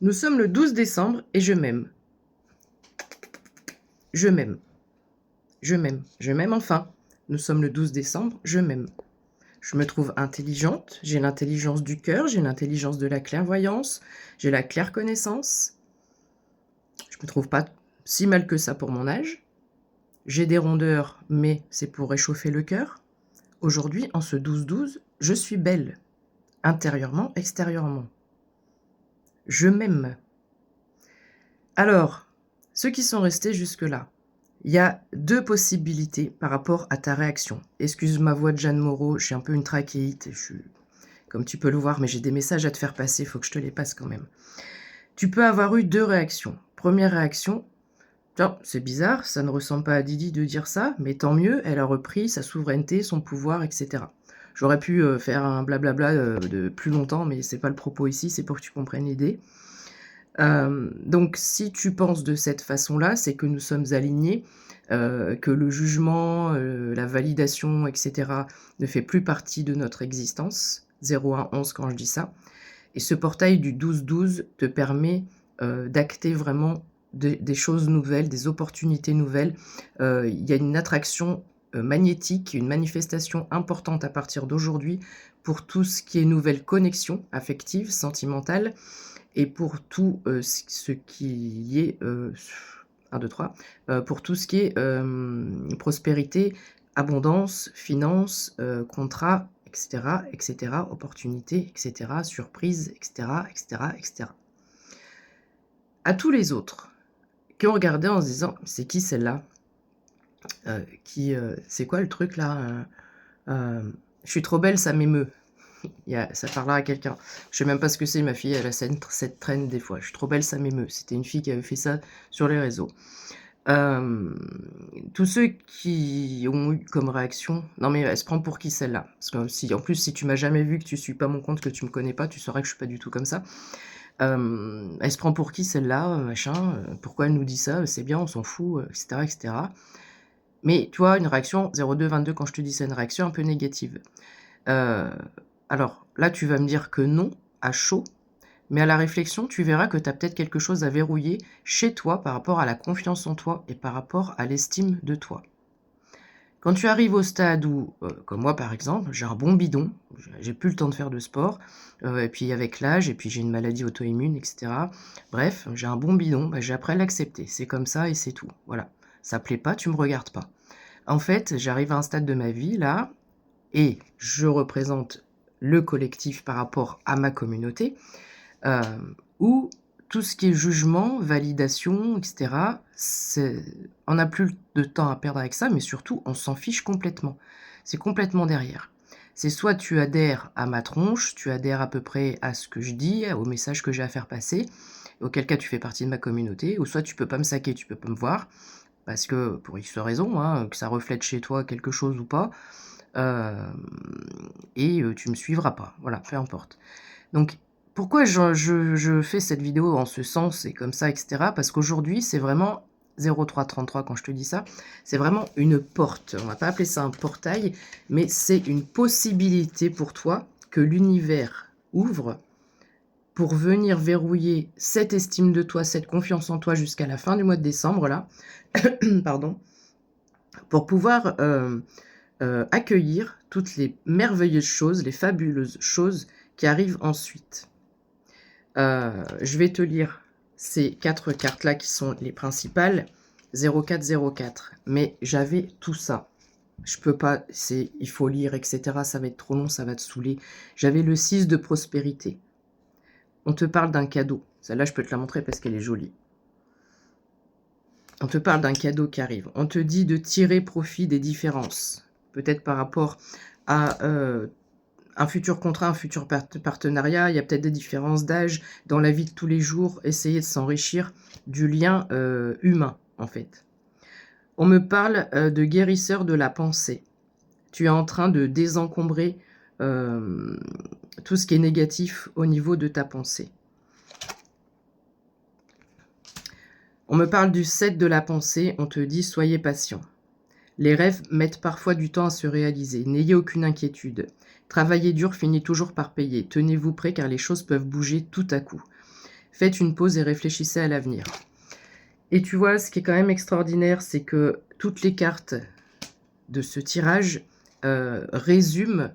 Nous sommes le 12 décembre et je m'aime. Je m'aime. Je m'aime. Je m'aime enfin. Nous sommes le 12 décembre, je m'aime. Je me trouve intelligente, j'ai l'intelligence du cœur, j'ai l'intelligence de la clairvoyance, j'ai la claire connaissance. Je me trouve pas si mal que ça pour mon âge. J'ai des rondeurs, mais c'est pour réchauffer le cœur. Aujourd'hui, en ce 12-12, je suis belle, intérieurement, extérieurement. Je m'aime. Alors, ceux qui sont restés jusque-là, il y a 2 possibilités par rapport à ta réaction. Excuse ma voix de Jeanne Moreau, je suis un peu une trachéite, comme tu peux le voir, mais j'ai des messages à te faire passer, il faut que je te les passe quand même. Tu peux avoir eu 2 réactions. Première réaction: «Tiens, c'est bizarre, ça ne ressemble pas à Didi de dire ça, mais tant mieux, elle a repris sa souveraineté, son pouvoir et cetera». J'aurais pu, faire un blablabla, de plus longtemps, mais c'est pas le propos ici, c'est pour que tu comprennes l'idée. Donc si tu penses de cette façon-là, c'est que nous sommes alignés, que le jugement, la validation et cetera ne fait plus partie de notre existence. 0-1-11 quand je dis ça, et ce portail du 12-12 te permet, d'acter vraiment des choses nouvelles, des opportunités nouvelles. Il y a une attraction, magnétique, une manifestation importante à partir d'aujourd'hui pour tout ce qui est nouvelles connexions affectives, sentimentales, et pour tout, ce qui est, 1, 2, 3, pour tout ce qui est, prospérité, abondance, finances, contrats et cetera, opportunités et cetera, surprises et cetera et cetera et cetera. À tous les autres qui ont regardé en se disant: «C'est qui celle-là? C'est quoi le truc là? Je suis trop belle, ça m'émeut». Ça parlera à quelqu'un. Je sais même pas ce que c'est, ma fille, elle a cette traîne des fois. «Je suis trop belle, ça m'émeut». C'était une fille qui avait fait ça sur les réseaux. Hem, Tous ceux qui ont eu comme réaction: «Non mais elle se prend pour qui celle-là?» Parce que si en plus, si tu m'as jamais vu, que tu suis pas mon compte, que tu me connais pas, tu sauras que je suis pas du tout comme ça. «Elle se prend pour qui celle-là, machin, pourquoi elle nous dit ça? C'est bien, on s'en fout», et cetera et cetera. Mais tu vois, une réaction 02-22, quand je te dis c'est une réaction un peu négative. Heu, alors là, tu vas me dire que non, à chaud, mais à la réflexion, tu verras que tu as peut-être quelque chose à verrouiller chez toi par rapport à la confiance en toi et par rapport à l'estime de toi. Quand tu arrives au stade où, comme moi par exemple, j'ai un bon bidon, j'ai plus le temps de faire de sport, et puis avec l'âge et puis j'ai une maladie auto-immune et cetera. Bref, j'ai un bon bidon, bah, j'ai appris à l'accepter. C'est comme ça et c'est tout, voilà. Ça plaît pas, tu me regardes pas. En fait, j'arrive à un stade de ma vie là, et je représente le collectif par rapport à ma communauté, où tout ce qui est jugement, validation et cetera, on n'a plus de temps à perdre avec ça, mais surtout on s'en fiche complètement. C'est complètement derrière. C'est soit tu adhères à ma tronche, tu adhères à peu près à ce que je dis, au message que j'ai à faire passer, auquel cas tu fais partie de ma communauté, ou soit tu peux pas me saquer, tu peux pas me voir, parce que pour X raisons, hein, que ça reflète chez toi quelque chose ou pas, hem et tu me suivras pas. Voilà, peu importe. Donc pourquoi je fais cette vidéo en ce sens et comme ça et cetera? Parce qu'aujourd'hui, c'est vraiment 03:33 quand je te dis ça, c'est vraiment une porte. On va pas appeler ça un portail, mais c'est une possibilité pour toi que l'univers ouvre pour venir verrouiller cette estime de toi, cette confiance en toi jusqu'à la fin du mois de décembre là, pardon, pour pouvoir, accueillir toutes les merveilleuses choses, les fabuleuses choses qui arrivent ensuite. Je vais te lire ces 4 cartes-là qui sont les principales, 0404. Mais j'avais tout ça. Je peux pas, il faut lire et cetera, ça va être trop long, ça va te saouler. J'avais le 6 de prospérité. On te parle d'un cadeau. Celle-là, je peux te la montrer parce qu'elle est jolie. On te parle d'un cadeau qui arrive. On te dit de tirer profit des différences. Peut-être par rapport à, un futur contrat, un futur partenariat, il y a peut-être des différences d'âge dans la vie de tous les jours, essayer de s'enrichir du lien, humain, en fait. On me parle, de guérisseur de la pensée. Tu es en train de désencombrer, hem, tout ce qui est négatif au niveau de ta pensée. On me parle du 7 de la pensée, on te dit: «Soyez patient». Les rêves mettent parfois du temps à se réaliser. N'ayez aucune inquiétude. Travailler dur finit toujours par payer. Tenez-vous prêt car les choses peuvent bouger tout à coup. Faites une pause et réfléchissez à l'avenir. Et tu vois, ce qui est quand même extraordinaire, c'est que toutes les cartes de ce tirage résument,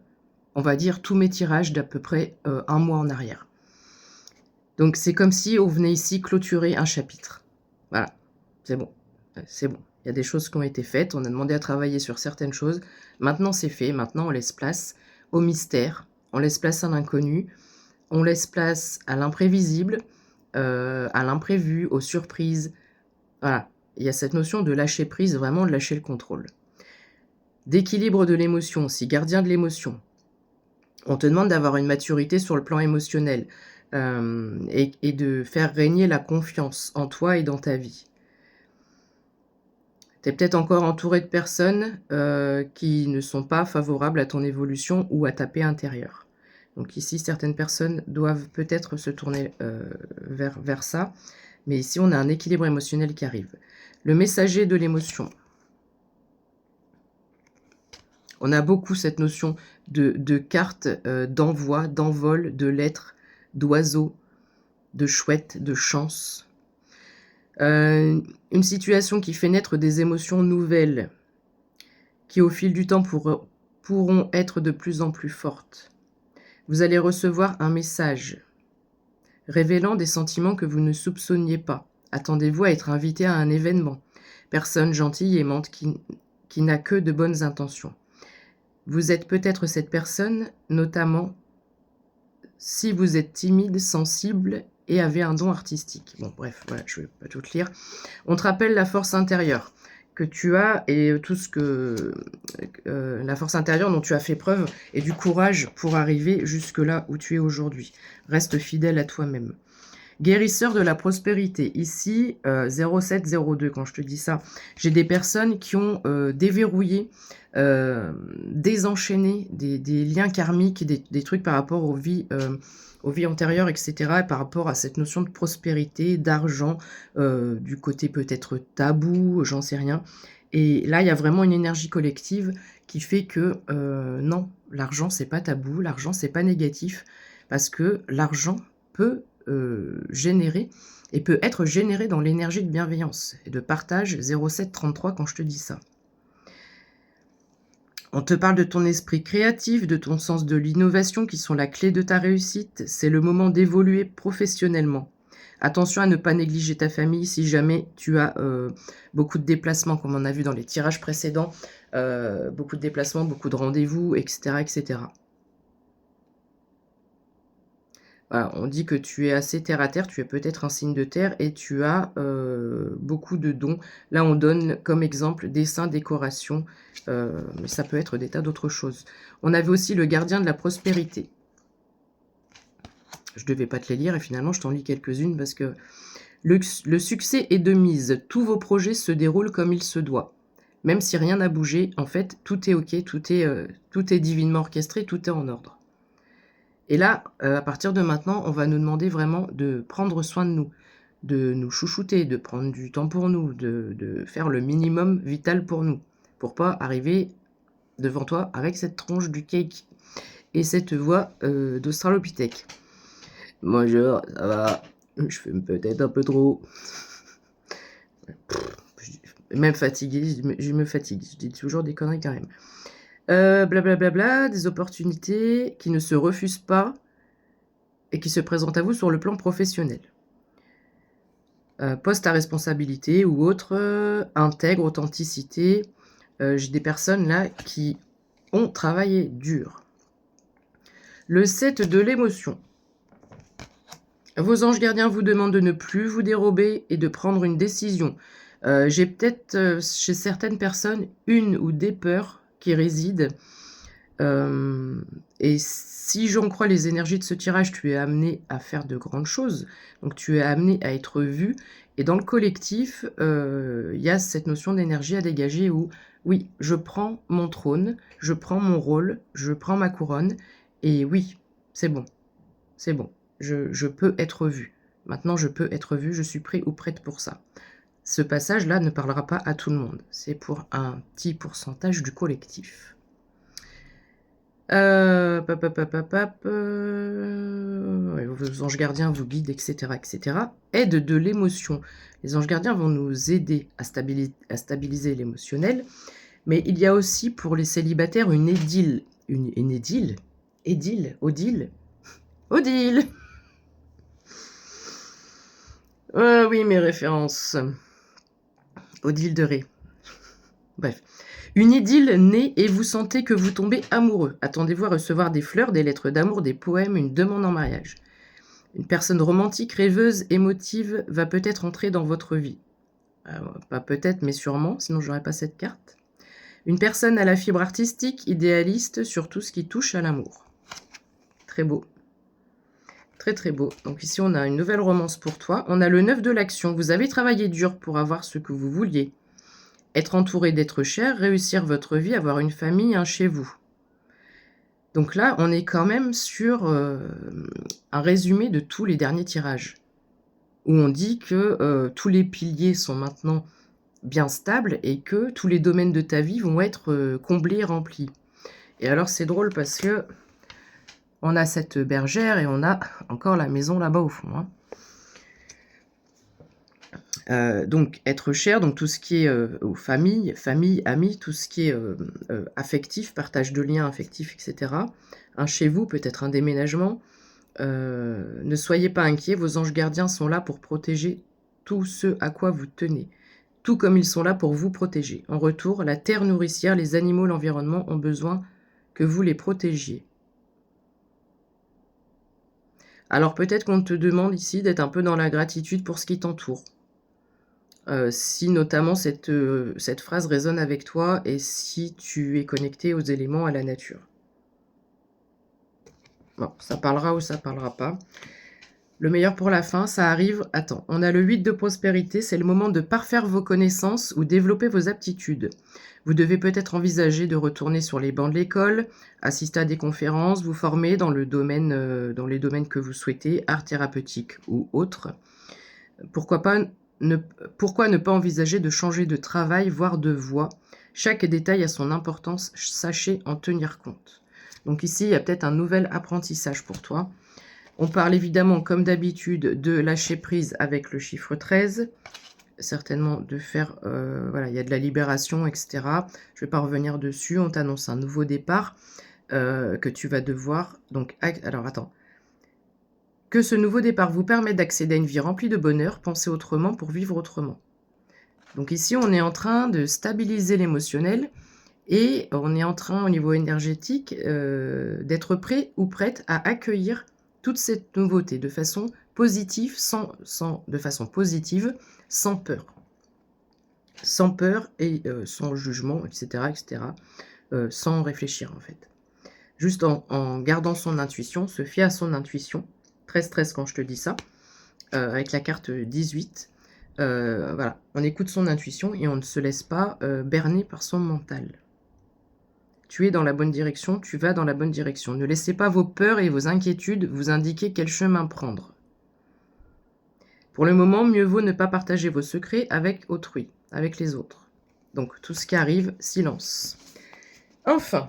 on va dire, tous mes tirages d'à peu près 1 mois en arrière. Donc c'est comme si on venait ici clôturer un chapitre. Voilà, c'est bon, c'est bon. Il y a des choses qui ont été faites, on a demandé à travailler sur certaines choses. Maintenant c'est fait, maintenant on laisse place au mystère, on laisse place à l'inconnu, on laisse place à l'imprévisible, à l'imprévu, aux surprises. Voilà, il y a cette notion de lâcher prise, vraiment de lâcher le contrôle. D'équilibre de l'émotion aussi, gardien de l'émotion. On te demande d'avoir une maturité sur le plan émotionnel, et de faire régner la confiance en toi et dans ta vie. Tu es peut-être encore entouré de personnes, qui ne sont pas favorables à ton évolution ou à ta paix intérieure. Donc ici, certaines personnes doivent peut-être se tourner, vers ça, mais ici, on a un équilibre émotionnel qui arrive. Le messager de l'émotion. On a beaucoup cette notion de carte, d'envoi, d'envol, de lettres, d'oiseaux, de chouette, de chance. Une situation qui fait naître des émotions nouvelles, qui au fil du temps pourront être de plus en plus fortes. Vous allez recevoir un message révélant des sentiments que vous ne soupçonniez pas. Attendez-vous à être invité à un événement. Personne gentille et aimante qui n'a que de bonnes intentions. Vous êtes peut-être cette personne, notamment si vous êtes timide, sensible et avez un don artistique. Bon, bref, voilà, je ne vais pas tout lire. On te rappelle la force intérieure que tu as et tout ce que... la force intérieure dont tu as fait preuve et du courage pour arriver jusque là où tu es aujourd'hui. Reste fidèle à toi-même. Guérisseur de la prospérité. Ici, 0702, quand je te dis ça, j'ai des personnes qui ont déverrouillé, désenchaîné des liens karmiques, des trucs par rapport aux vies antérieures, etc., et par rapport à cette notion de prospérité, d'argent, du côté peut-être tabou, j'en sais rien. Et là, il y a vraiment une énergie collective qui fait que non, l'argent, c'est pas tabou, l'argent, c'est pas négatif, parce que l'argent peut générer et peut être généré dans l'énergie de bienveillance et de partage. 0733 quand je te dis ça. On te parle de ton esprit créatif, de ton sens de l'innovation qui sont la clé de ta réussite. C'est le moment d'évoluer professionnellement. Attention à ne pas négliger ta famille si jamais tu as beaucoup de déplacements, comme on a vu dans les tirages précédents, beaucoup de déplacements, beaucoup de rendez-vous, etc., etc. Voilà, on dit que tu es assez terre à terre, tu es peut-être un signe de terre et tu as beaucoup de dons. Là, on donne comme exemple dessin, décoration, mais ça peut être des tas d'autres choses. On avait aussi le gardien de la prospérité. Je ne devais pas te les lire et finalement, je t'en lis quelques-unes parce que le succès est de mise. Tous vos projets se déroulent comme il se doit. Même si rien n'a bougé, en fait, tout est OK, tout est divinement orchestré, tout est en ordre. Et là, à partir de maintenant, on va nous demander vraiment de prendre soin de nous chouchouter, de prendre du temps pour nous, de faire le minimum vital pour nous, pour pas arriver devant toi avec cette tronche du cake et cette voix d'Australopithèque. Bonjour, ça va? Je fais peut-être un peu trop. Même fatigué, je me fatigue. Je dis toujours des conneries quand même. Blablabla, des opportunités qui ne se refusent pas et qui se présentent à vous sur le plan professionnel. Poste à responsabilité ou autre, intègre, authenticité. J'ai des personnes là qui ont travaillé dur. Le 7 de l'émotion. Vos anges gardiens vous demandent de ne plus vous dérober et de prendre une décision. J'ai peut-être chez certaines personnes une ou des peurs qui résident. Et si j'en crois les énergies de ce tirage, tu es amené à faire de grandes choses. Donc tu es amené à être vu. Et dans le collectif, il y a cette notion d'énergie à dégager où, oui, je prends mon trône, je prends mon rôle, je prends ma couronne. Et oui, c'est bon, c'est bon. Je peux être vu. Maintenant, je peux être vu, je suis prêt ou prête pour ça. Ce passage-là ne parlera pas à tout le monde. C'est pour un petit pourcentage du collectif. Ouais, vos anges gardiens vous guident, etc., etc. Aide de l'émotion. Les anges gardiens vont nous aider à stabiliser l'émotionnel, mais il y a aussi pour les célibataires une édile. Une édile? Édile? Odile? Odile! Oui, mes références. Odile de Ré. Bref. Une idylle naît et vous sentez que vous tombez amoureux. Attendez-vous à recevoir des fleurs, des lettres d'amour, des poèmes, une demande en mariage. Une personne romantique, rêveuse, émotive va peut-être entrer dans votre vie. Pas peut-être, mais sûrement, sinon j'aurais pas cette carte. Une personne à la fibre artistique, idéaliste sur tout ce qui touche à l'amour. Très beau. Très très beau. Donc ici on a une nouvelle romance pour toi. On a le 9 de l'action. Vous avez travaillé dur pour avoir ce que vous vouliez. Être entouré d'êtres chers, réussir votre vie, avoir une famille, un chez vous. Donc là, on est quand même sur un résumé de tous les derniers tirages, où on dit que tous les piliers sont maintenant bien stables et que tous les domaines de ta vie vont être comblés et remplis. Et alors c'est drôle parce que on a cette bergère et on a encore la maison là-bas au fond. Hein. Donc être cher, donc tout ce qui est famille, amis, tout ce qui est affectif, partage de liens affectifs, etc. Un chez vous, peut-être un déménagement. Ne soyez pas inquiets, vos anges gardiens sont là pour protéger tout ce à quoi vous tenez, tout comme ils sont là pour vous protéger. En retour, la terre nourricière, les animaux, l'environnement ont besoin que vous les protégiez. Alors peut-être qu'on te demande ici d'être un peu dans la gratitude pour ce qui t'entoure. Si notamment cette phrase résonne avec toi et si tu es connecté aux éléments, à la nature. Bon, ça parlera ou ça parlera pas. Le meilleur pour la fin, ça arrive. Attends, on a le 8 de prospérité, c'est le moment de parfaire vos connaissances ou développer vos aptitudes. Vous devez peut-être envisager de retourner sur les bancs de l'école, assister à des conférences, vous former dans les domaines que vous souhaitez, art thérapeutique ou autre. Pourquoi ne pas envisager de changer de travail, voire de voie? Chaque détail a son importance, sachez en tenir compte. Donc ici, il y a peut-être un nouvel apprentissage pour toi. On parle évidemment, comme d'habitude, de lâcher prise avec le chiffre 13. Certainement de faire... voilà, il y a de la libération, etc. Je ne vais pas revenir dessus. On t'annonce un nouveau départ que tu vas devoir... Donc, alors, attends. Que ce nouveau départ vous permette d'accéder à une vie remplie de bonheur, pensez autrement pour vivre autrement. Donc ici, on est en train de stabiliser l'émotionnel et on est en train, au niveau énergétique, d'être prêt ou prête à accueillir toute cette nouveauté de façon positive, de façon positive, sans peur. Sans peur et sans jugement, etc., etc., sans réfléchir en fait. Juste en gardant son intuition, se fier à son intuition. Très stress quand je te dis ça, avec la carte 18. Voilà, on écoute son intuition et on ne se laisse pas berner par son mental. Tu es dans la bonne direction, tu vas dans la bonne direction. Ne laissez pas vos peurs et vos inquiétudes vous indiquer quel chemin prendre. Pour le moment, mieux vaut ne pas partager vos secrets avec autrui, avec les autres. Donc tout ce qui arrive, silence. Enfin,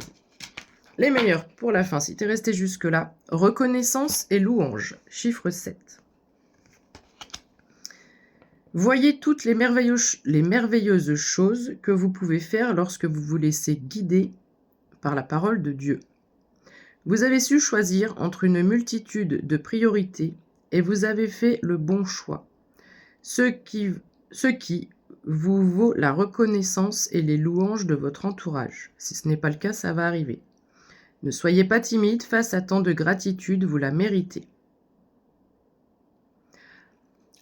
les meilleurs pour la fin, si tu es resté jusque-là, reconnaissance et louange, chiffre 7. Voyez toutes les merveilleuses choses que vous pouvez faire lorsque vous vous laissez guider par la parole de Dieu. Vous avez su choisir entre une multitude de priorités et vous avez fait le bon choix. Ce qui vous vaut la reconnaissance et les louanges de votre entourage. Si ce n'est pas le cas, ça va arriver. Ne soyez pas timide face à tant de gratitude, vous la méritez.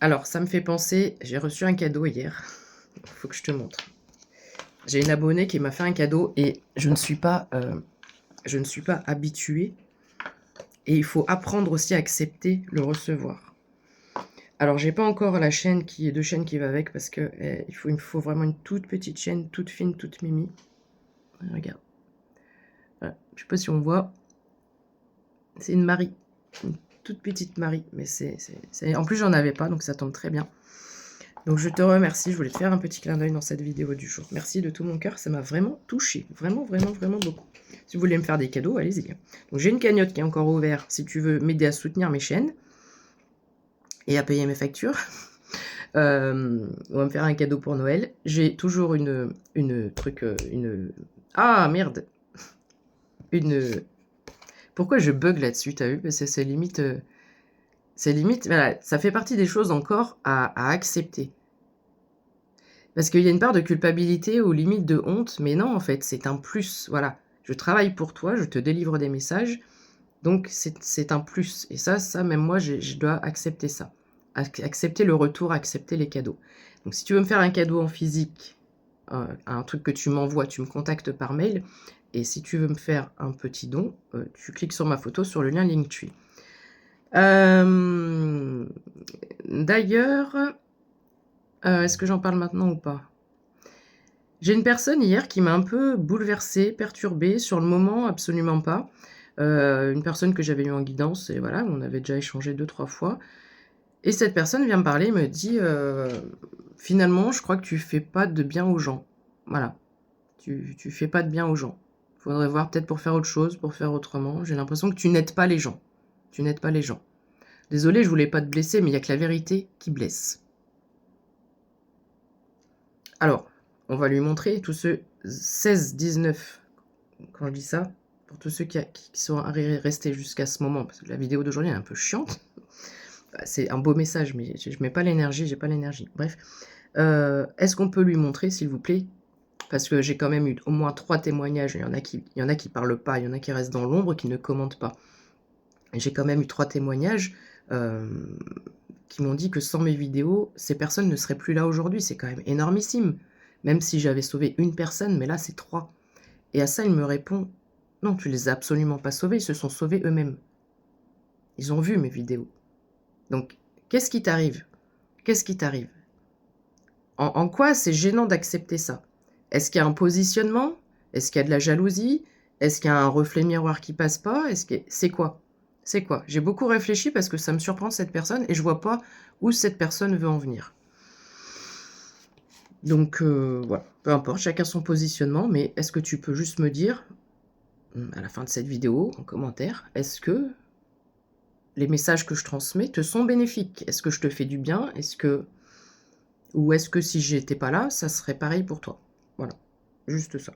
Alors, ça me fait penser, j'ai reçu un cadeau hier. Il faut que je te montre. J'ai une abonnée qui m'a fait un cadeau et je ne suis pas habituée. Et il faut apprendre aussi à accepter le recevoir. Alors, j'ai pas encore la chaîne qui va avec parce que il me faut vraiment une toute petite chaîne, toute fine, toute mimi. Regarde. Voilà. Je sais pas si on voit. C'est une Marie. Une toute petite Marie. Mais en plus, j'en avais pas, donc ça tombe très bien. Donc je te remercie, je voulais te faire un petit clin d'œil dans cette vidéo du jour. Merci de tout mon cœur, ça m'a vraiment touchée. Vraiment, vraiment, vraiment beaucoup. Si vous voulez me faire des cadeaux, allez-y. Donc j'ai une cagnotte qui est encore ouverte si tu veux m'aider à soutenir mes chaînes et à payer mes factures. On va me faire un cadeau pour Noël. J'ai toujours une truc, Ah merde. Pourquoi je bug là-dessus, t'as vu? Parce que c'est limite, voilà, ça fait partie des choses encore à accepter. Parce qu'il y a une part de culpabilité ou limite de honte, mais non, en fait, c'est un plus, voilà. Je travaille pour toi, je te délivre des messages, donc c'est un plus. Et ça même moi, je dois accepter ça. Accepter le retour, accepter les cadeaux. Donc si tu veux me faire un cadeau en physique, un truc que tu m'envoies, tu me contactes par mail. Et si tu veux me faire un petit don, tu cliques sur ma photo sur le lien Linktree. D'ailleurs, est-ce que j'en parle maintenant ou pas? J'ai une personne hier qui m'a un peu bouleversée, perturbée. Sur le moment, absolument pas. Une personne que j'avais eue en guidance et voilà, on avait déjà échangé 2-3 fois. Et cette personne vient me parler et me dit, «Finalement, je crois que tu fais pas de bien aux gens». Voilà. Tu fais pas de bien aux gens. Faudrait voir peut-être pour faire autre chose, pour faire autrement. J'ai l'impression que tu n'aides pas les gens. Tu n'aides pas les gens. Désolée, je voulais pas te blesser, mais il y a que la vérité qui blesse. Alors, on va lui montrer tous ceux 16-19, quand je dis ça, pour tous ceux qui sont restés jusqu'à ce moment, parce que la vidéo d'aujourd'hui est un peu chiante. C'est un beau message, mais je mets pas l'énergie, j'ai pas l'énergie. Bref, est-ce qu'on peut lui montrer, s'il vous plaît? Parce que j'ai quand même eu au moins 3 témoignages, il y en a qui parlent pas, il y en a qui restent dans l'ombre, qui ne commentent pas. Et j'ai quand même eu 3 témoignages, qui m'ont dit que sans mes vidéos, ces personnes ne seraient plus là aujourd'hui. C'est quand même énormissime. Même si j'avais sauvé une personne, mais là, c'est 3. Et à ça, il me répond: «Non, tu les as absolument pas sauvés, ils se sont sauvés eux-mêmes. Ils ont vu mes vidéos». Donc, qu'est-ce qui t'arrive? Qu'est-ce qui t'arrive? En quoi c'est gênant d'accepter ça? Est-ce qu'il y a un positionnement? Est-ce qu'il y a de la jalousie? Est-ce qu'il y a un reflet miroir qui passe pas? C'est quoi? C'est quoi? J'ai beaucoup réfléchi parce que ça me surprend cette personne et je vois pas où cette personne veut en venir. Donc voilà, peu importe, chacun son positionnement, mais est-ce que tu peux juste me dire, à la fin de cette vidéo, en commentaire, est-ce que les messages que je transmets te sont bénéfiques? Est-ce que je te fais du bien? Ou est-ce que si j'étais pas là, ça serait pareil pour toi? Voilà, juste ça.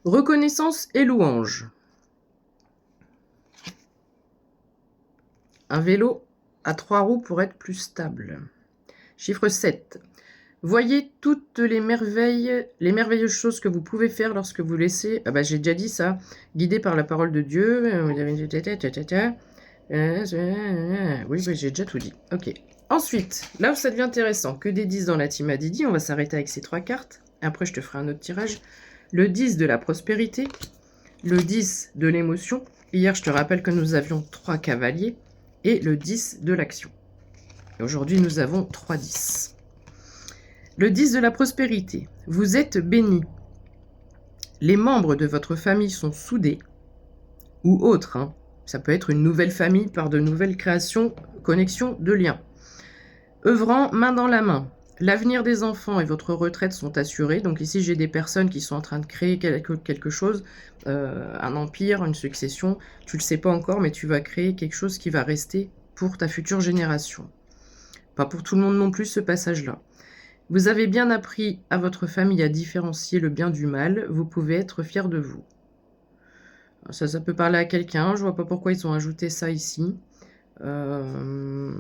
Reconnaissance et louange. Un vélo à 3 roues pour être plus stable. Chiffre 7. Voyez toutes les merveilleuses choses que vous pouvez faire lorsque vous laissez, ah bah j'ai déjà dit ça, guidé par la parole de Dieu. Oui, j'ai déjà tout dit. Ok. Ensuite, là où ça devient intéressant, que des 10 dans la team Adidi, on va s'arrêter avec ces 3 cartes. Après, je te ferai un autre tirage. Le 10 de la prospérité, le 10 de l'émotion. Hier, je te rappelle que nous avions 3 cavaliers et le 10 de l'action. Aujourd'hui, nous avons 3 10. Le 10 de la prospérité. Vous êtes bénis. Les membres de votre famille sont soudés ou autres. Hein. Ça peut être une nouvelle famille par de nouvelles créations, connexions de liens. Œuvrant main dans la main. L'avenir des enfants et votre retraite sont assurés. Donc ici, j'ai des personnes qui sont en train de créer quelque chose, un empire, une succession. Tu ne le sais pas encore, mais tu vas créer quelque chose qui va rester pour ta future génération. Pas pour tout le monde non plus, ce passage-là. Vous avez bien appris à votre famille à différencier le bien du mal. Vous pouvez être fiers de vous. Ça peut parler à quelqu'un. Je vois pas pourquoi ils ont ajouté ça ici. Peut-être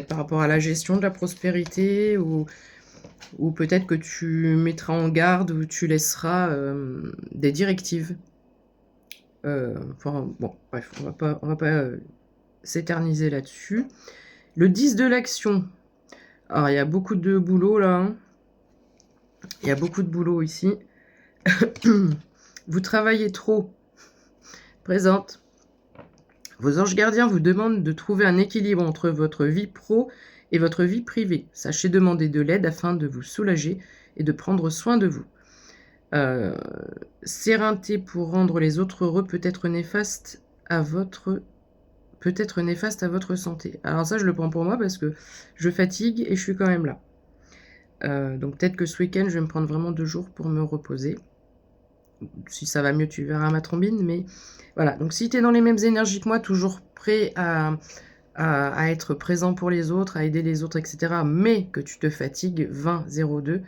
par rapport à la gestion de la prospérité ou peut-être que tu mettras en garde ou tu laisseras des directives. Bon, bref, on va pas s'éterniser là-dessus. Le 10 de l'action. Alors, il y a beaucoup de boulot là. Hein. Il y a beaucoup de boulot ici. Vous travaillez trop. Présente. Vos anges gardiens vous demandent de trouver un équilibre entre votre vie pro et votre vie privée. Sachez demander de l'aide afin de vous soulager et de prendre soin de vous. S'éreinter pour rendre les autres heureux peut être néfaste à votre peut être néfaste à votre santé. Alors ça, je le prends pour moi parce que je fatigue et je suis quand même là. Donc peut-être que ce week-end, je vais me prendre vraiment 2 jours pour me reposer. Si ça va mieux, tu verras ma trombine, mais voilà. Donc si tu es dans les mêmes énergies que moi, toujours prêt à être présent pour les autres, à aider les autres, etc., mais que tu te fatigues, 20-02,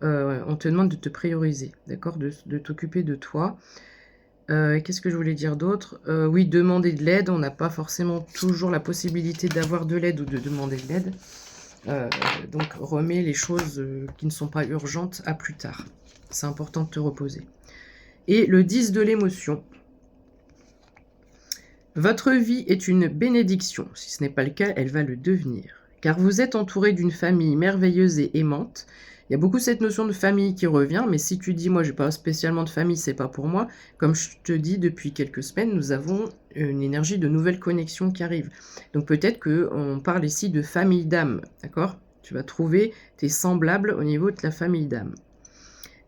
on te demande de te prioriser, d'accord, de t'occuper de toi. Qu'est-ce que je voulais dire d'autre? Oui, demander de l'aide, on n'a pas forcément toujours la possibilité d'avoir de l'aide ou de demander de l'aide. Donc remets les choses qui ne sont pas urgentes à plus tard. C'est important de te reposer. Et le 10 de l'émotion. Votre vie est une bénédiction. Si ce n'est pas le cas, elle va le devenir. Car vous êtes entouré d'une famille merveilleuse et aimante. Il y a beaucoup cette notion de famille qui revient, mais si tu dis, moi, j'ai pas spécialement de famille, c'est pas pour moi, comme je te dis depuis quelques semaines, nous avons une énergie de nouvelles connexions qui arrive. Donc peut-être qu'on parle ici de famille d'âme, d'accord? Tu vas trouver tes semblables au niveau de la famille d'âme.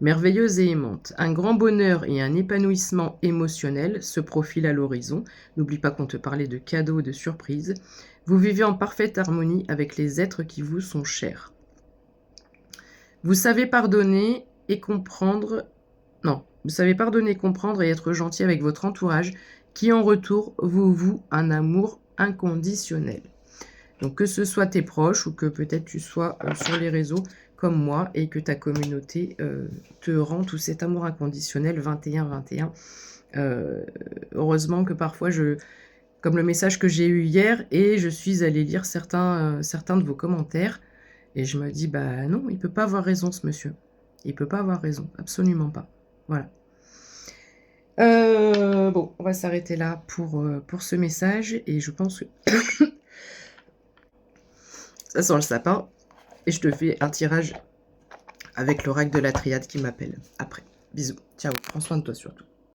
Merveilleuse et aimante, un grand bonheur et un épanouissement émotionnel se profilent à l'horizon. N'oublie pas qu'on te parlait de cadeaux et de surprises. Vous vivez en parfaite harmonie avec les êtres qui vous sont chers. Vous savez pardonner et comprendre... Non, vous savez pardonner, comprendre et être gentil avec votre entourage qui en retour vous voue un amour inconditionnel. Donc que ce soit tes proches ou que peut-être tu sois sur les réseaux comme moi et que ta communauté te rend tout cet amour inconditionnel 21-21. Heureusement que parfois comme le message que j'ai eu hier, et je suis allée lire certains de vos commentaires, et je me dis, bah non, il peut pas avoir raison ce monsieur. Il peut pas avoir raison, absolument pas. Voilà. Bon, on va s'arrêter là pour ce message, et je pense que ça sent le sapin. Et je te fais un tirage avec l'oracle de la triade qui m'appelle après. Bisous. Ciao. Prends soin de toi surtout.